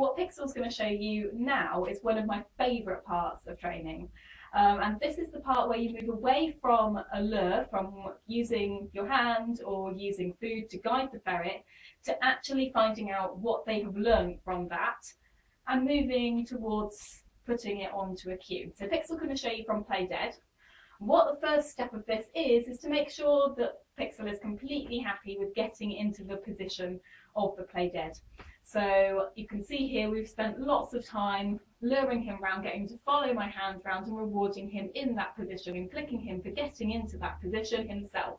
What Pixel's going to show you now is one of my favourite parts of training. And this is the part where you move away from a lure, from using your hand or using food to guide the ferret, to actually finding out what they have learned from that and moving towards putting it onto a cue. So Pixel's going to show you from play dead. What the first step of this is to make sure that Pixel is completely happy with getting into the position of the play dead. So you can see here we've spent lots of time luring him round, getting to follow my hand round and rewarding him in that position and clicking him for getting into that position himself.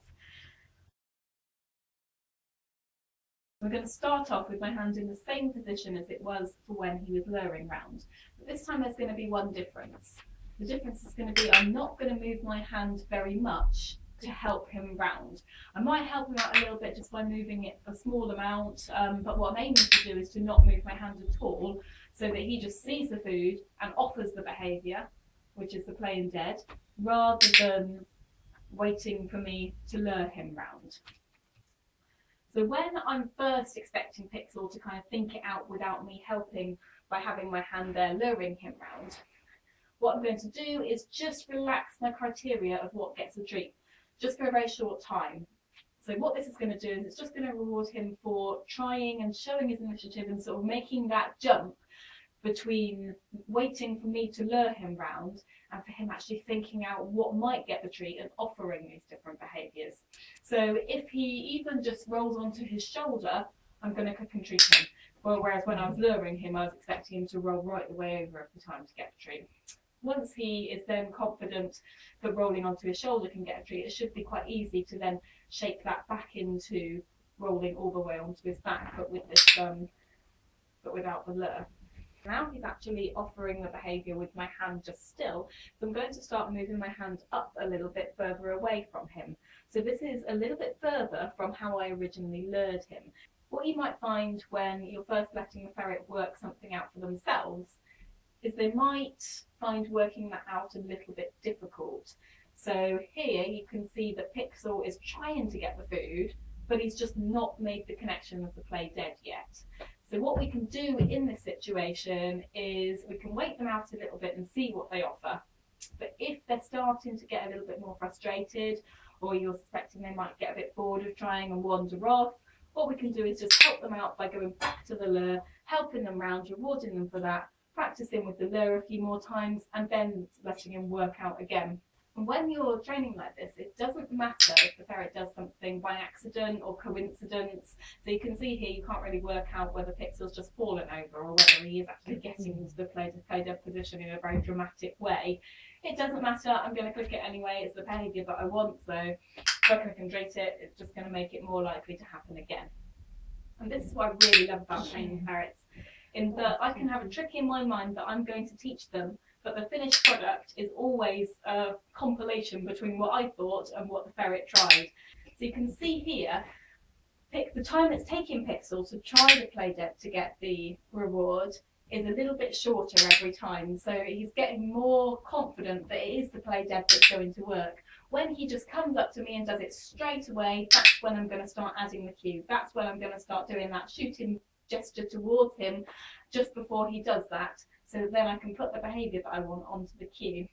We're going to start off with my hand in the same position as it was for when he was luring round. But this time there's going to be one difference. The difference is going to be I'm not going to move my hand very much to help him round. I might help him out a little bit just by moving it a small amount, but what I'm aiming to do is to not move my hand at all, so that he just sees the food and offers the behaviour, which is the playing dead, rather than waiting for me to lure him round. So when I'm first expecting Pixel to kind of think it out without me helping by having my hand there luring him round, what I'm going to do is just relax my criteria of what gets a treat, just for a very short time. So what this is going to do is it's just going to reward him for trying and showing his initiative and sort of making that jump between waiting for me to lure him round and for him actually thinking out what might get the treat and offering these different behaviours. So if he even just rolls onto his shoulder, I'm going to click and treat him. Well, whereas when I was luring him, I was expecting him to roll right the way over every time to get the treat. Once he is then confident that rolling onto his shoulder can get a treat, it should be quite easy to then shape that back into rolling all the way onto his back, but with this, but without the lure. Now he's actually offering the behaviour with my hand just still, so I'm going to start moving my hand up a little bit further away from him. So this is a little bit further from how I originally lured him. What you might find when you're first letting the ferret work something out for themselves is they might find working that out a little bit difficult. So here you can see that Pixel is trying to get the food, but he's just not made the connection with the play dead yet. So what we can do in this situation is we can wait them out a little bit and see what they offer. But if they're starting to get a little bit more frustrated, or you're suspecting they might get a bit bored of trying and wander off, what we can do is just help them out by going back to the lure, helping them round, rewarding them for that, practicing with the lure a few more times, and then letting him work out again. And when you're training like this, it doesn't matter if the ferret does something by accident or coincidence. So you can see here you can't really work out whether Pixel's just fallen over or whether he is actually getting into the play dead position in a very dramatic way. It doesn't matter, I'm going to click it anyway, it's the behaviour that I want, so if I click and treat it, it's just going to make it more likely to happen again. And this is what I really love about training ferrets, in that I can have a trick in my mind that I'm going to teach them, but the finished product is always a compilation between what I thought and what the ferret tried. So you can see here, the time it's taking Pixel to try the play dead to get the reward is a little bit shorter every time. So he's getting more confident that it is the play dead that's going to work. When he just comes up to me and does it straight away, that's when I'm going to start adding the cue. That's when I'm going to start doing that shooting gesture towards him just before he does that. So then I can put the behaviour that I want onto the cue.